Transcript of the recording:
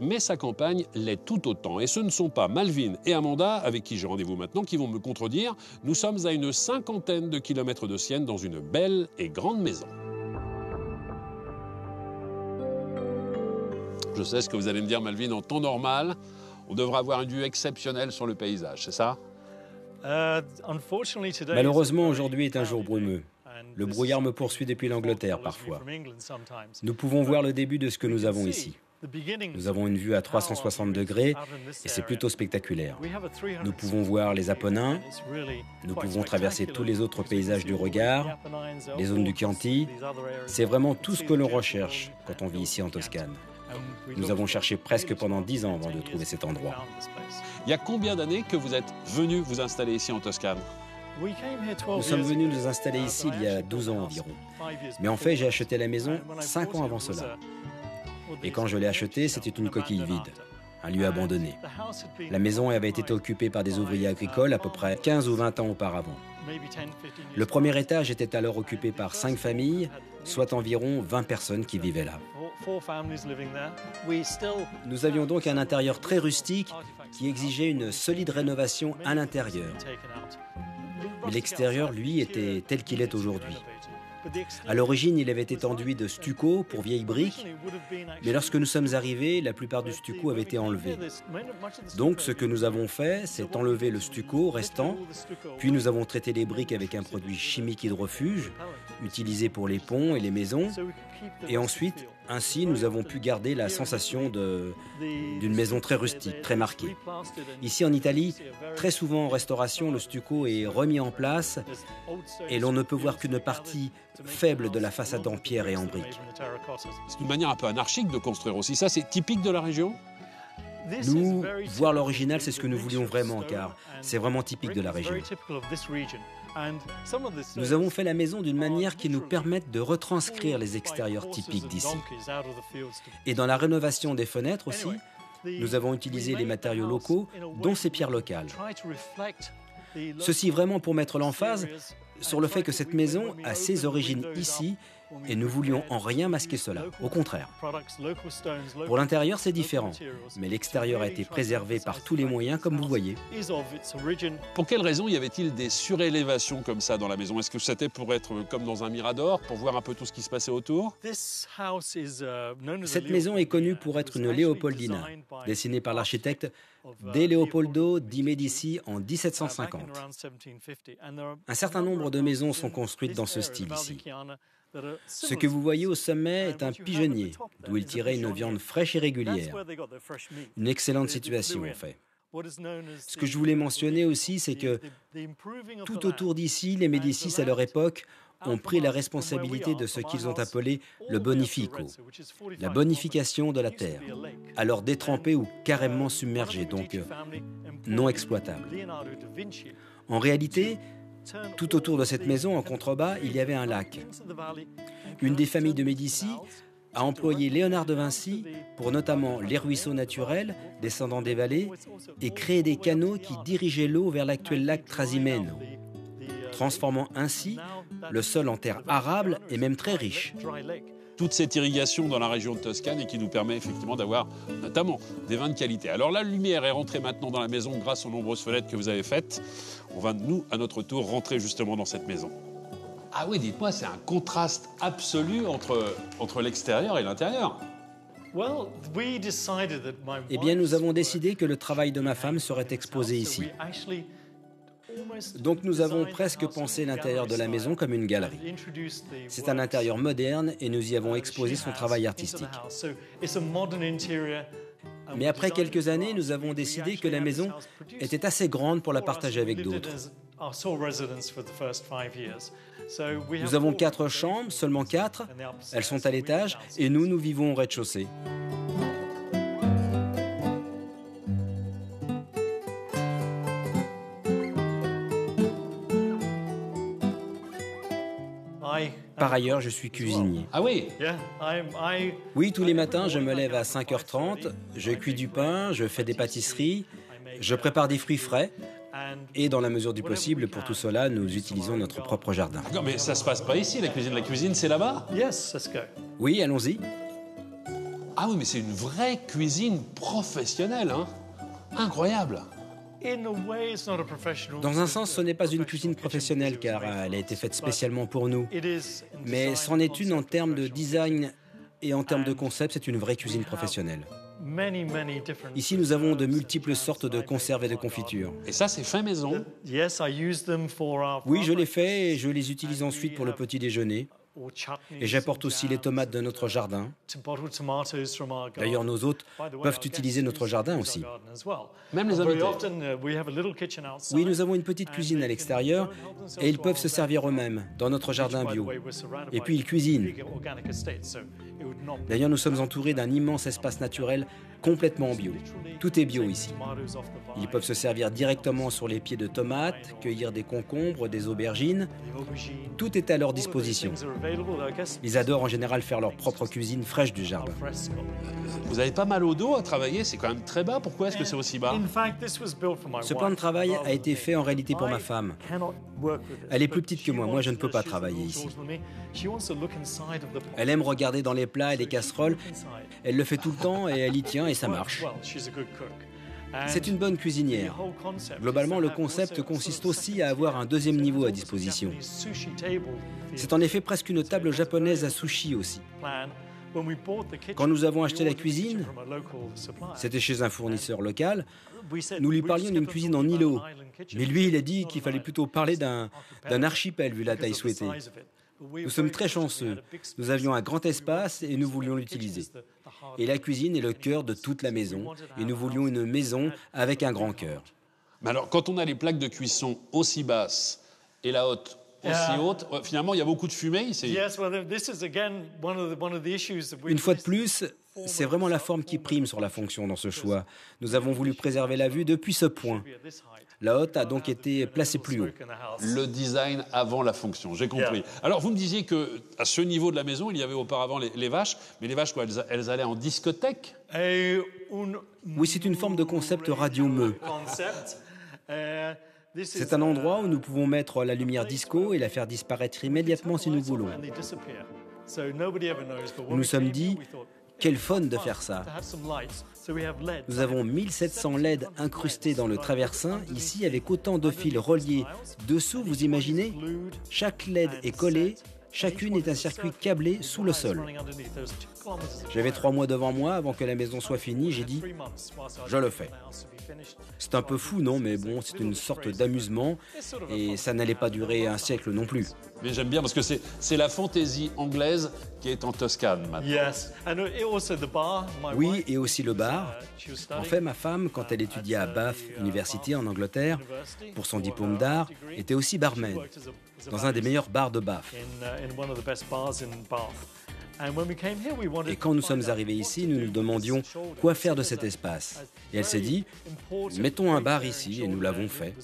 mais sa campagne l'est tout autant. Et ce ne sont pas Malvin et Amanda, avec qui j'ai rendez-vous maintenant, qui vont me contredire. Nous sommes à une 50aine de kilomètres de Sienne, dans une belle et grande maison. Je sais ce que vous allez me dire, Malvin, en temps normal, on devrait avoir une vue exceptionnelle sur le paysage, c'est ça? Malheureusement, aujourd'hui est un jour brumeux. Le brouillard me poursuit depuis l'Angleterre parfois. Nous pouvons voir le début de ce que nous avons ici. Nous avons une vue à 360 degrés et c'est plutôt spectaculaire. Nous pouvons voir les Apennins, nous pouvons traverser tous les autres paysages du regard, les zones du Chianti. C'est vraiment tout ce que l'on recherche quand on vit ici en Toscane. Nous avons cherché presque pendant 10 ans avant de trouver cet endroit. Il y a combien d'années que vous êtes venu vous installer ici en Toscane? Nous sommes venus nous installer ici il y a 12 ans environ. Mais en fait, j'ai acheté la maison 5 ans avant cela. Et quand je l'ai achetée, c'était une coquille vide, un lieu abandonné. La maison avait été occupée par des ouvriers agricoles à peu près 15 ou 20 ans auparavant. Le premier étage était alors occupé par 5 familles, soit environ 20 personnes qui vivaient là. Nous avions donc un intérieur très rustique qui exigeait une solide rénovation à l'intérieur. Mais l'extérieur, lui, était tel qu'il est aujourd'hui. À l'origine, il avait été enduit de stucco pour vieilles briques, mais lorsque nous sommes arrivés, la plupart du stucco avait été enlevé. Donc, ce que nous avons fait, c'est enlever le stucco restant, puis nous avons traité les briques avec un produit chimique hydrofuge, utilisé pour les ponts et les maisons, et ensuite, ainsi, nous avons pu garder la sensation d'une maison très rustique, très marquée. Ici, en Italie, très souvent en restauration, le stucco est remis en place et l'on ne peut voir qu'une partie faible de la façade en pierre et en briques. C'est une manière un peu anarchique de construire aussi. Ça, c'est typique de la région? Nous, voir l'original, c'est ce que nous voulions vraiment, car c'est vraiment typique de la région. Nous avons fait la maison d'une manière qui nous permette de retranscrire les extérieurs typiques d'ici. Et dans la rénovation des fenêtres aussi, nous avons utilisé les matériaux locaux, dont ces pierres locales. Ceci vraiment pour mettre l'emphase sur le fait que cette maison a ses origines ici et nous voulions en rien masquer cela, au contraire. Pour l'intérieur, c'est différent, mais l'extérieur a été préservé par tous les moyens, comme vous voyez. Pour quelles raisons y avait-il des surélévations comme ça dans la maison? Est-ce que c'était pour être comme dans un mirador, pour voir un peu tout ce qui se passait autour? Cette maison est connue pour être une Leopoldina, dessinée par l'architecte De Leopoldo di Medici en 1750. Un certain nombre de maisons sont construites dans ce style ici. Ce que vous voyez au sommet est un pigeonnier, d'où ils tiraient une viande fraîche et régulière. Une excellente situation, en fait. Ce que je voulais mentionner aussi, c'est que tout autour d'ici, les Médicis, à leur époque, ont pris la responsabilité de ce qu'ils ont appelé le bonifico, la bonification de la terre, alors détrempée ou carrément submergée, donc non exploitable. En réalité, tout autour de cette maison, en contrebas, il y avait un lac. Une des familles de Médicis a employé Léonard de Vinci pour notamment les ruisseaux naturels descendant des vallées et créer des canaux qui dirigeaient l'eau vers l'actuel lac Trasimeno, transformant ainsi le sol en terre arable et même très riche. Toute cette irrigation dans la région de Toscane et qui nous permet effectivement d'avoir notamment des vins de qualité. Alors la lumière est rentrée maintenant dans la maison grâce aux nombreuses fenêtres que vous avez faites. On va nous, à notre tour, rentrer justement dans cette maison. Ah oui, dites-moi, c'est un contraste absolu entre l'extérieur et l'intérieur. Eh bien, nous avons décidé que le travail de ma femme serait exposé ici. Donc nous avons presque pensé l'intérieur de la maison comme une galerie. C'est un intérieur moderne et nous y avons exposé son travail artistique. Mais après quelques années, nous avons décidé que la maison était assez grande pour la partager avec d'autres. Nous avons 4 chambres, seulement 4. Elles sont à l'étage et nous vivons au rez-de-chaussée. Par ailleurs, je suis cuisinier. Ah oui? Oui, tous les matins, je me lève à 5h30, je cuis du pain, je fais des pâtisseries, je prépare des fruits frais. Et dans la mesure du possible, pour tout cela, nous utilisons notre propre jardin. Non, mais ça se passe pas ici, la cuisine. La cuisine, c'est là-bas? Oui, allons-y. Ah oui, mais c'est une vraie cuisine professionnelle, hein. Incroyable. Dans un sens, ce n'est pas une cuisine professionnelle car elle a été faite spécialement pour nous. Mais c'en est une en termes de design et en termes de concept, c'est une vraie cuisine professionnelle. Ici, nous avons de multiples sortes de conserves et de confitures. Et ça, c'est fait maison. Oui, je les fais et je les utilise ensuite pour le petit déjeuner. Et j'apporte aussi les tomates de notre jardin. D'ailleurs, nos hôtes peuvent utiliser notre jardin aussi. Même les invités. Oui, nous avons une petite cuisine à l'extérieur et ils peuvent se servir eux-mêmes dans notre jardin bio. Et puis ils cuisinent. D'ailleurs, nous sommes entourés d'un immense espace naturel complètement bio. Tout est bio ici. Ils peuvent se servir directement sur les pieds de tomates, cueillir des concombres, des aubergines. Tout est à leur disposition. Ils adorent en général faire leur propre cuisine fraîche du jardin. Vous avez pas mal au dos à travailler, c'est quand même très bas. Pourquoi est-ce que c'est aussi bas? Ce plan de travail a été fait en réalité pour ma femme. Elle est plus petite que moi, je ne peux pas travailler ici. Elle aime regarder dans les plats et les casseroles. Elle le fait tout le temps et elle y tient et ça marche. C'est une bonne cuisinière. Globalement, le concept consiste aussi à avoir un deuxième niveau à disposition. C'est en effet presque une table japonaise à sushi aussi. Quand nous avons acheté la cuisine, c'était chez un fournisseur local, nous lui parlions d'une cuisine en îlot. Mais lui, il a dit qu'il fallait plutôt parler d'un archipel vu la taille souhaitée. Nous sommes très chanceux. Nous avions un grand espace et nous voulions l'utiliser. Et la cuisine est le cœur de toute la maison. Et nous voulions une maison avec un grand cœur. Mais alors, quand on a les plaques de cuisson aussi basses et la haute aussi haute, finalement, il y a beaucoup de fumée ici. Une fois de plus, c'est vraiment la forme qui prime sur la fonction dans ce choix. Nous avons voulu préserver la vue depuis ce point. La haute a donc été placée plus haut. Le design avant la fonction, j'ai compris. Alors, vous me disiez qu'à ce niveau de la maison, il y avait auparavant les vaches, mais les vaches, quoi, elles allaient en discothèque? Oui, c'est une forme de concept radio-meu. C'est un endroit où nous pouvons mettre la lumière disco et la faire disparaître immédiatement si nous voulons. Nous nous sommes dit, quel fun de faire ça. Nous avons 1700 LED incrustés dans le traversin, ici avec autant de fils reliés. Dessous, vous imaginez, chaque LED est collé, chacune est un circuit câblé sous le sol. J'avais 3 mois devant moi avant que la maison soit finie, j'ai dit, je le fais. C'est un peu fou, non? Mais bon, c'est une sorte d'amusement et ça n'allait pas durer un siècle non plus. Mais j'aime bien parce que c'est la fantaisie anglaise qui est en Toscane maintenant. Oui, et aussi le bar. En fait, ma femme, quand elle étudiait à Bath University en Angleterre, pour son diplôme d'art, était aussi barmaid dans un des meilleurs bars de Bath. Et quand nous sommes arrivés ici, nous nous demandions quoi faire de cet espace. Et elle s'est dit, mettons un bar ici, et nous l'avons fait.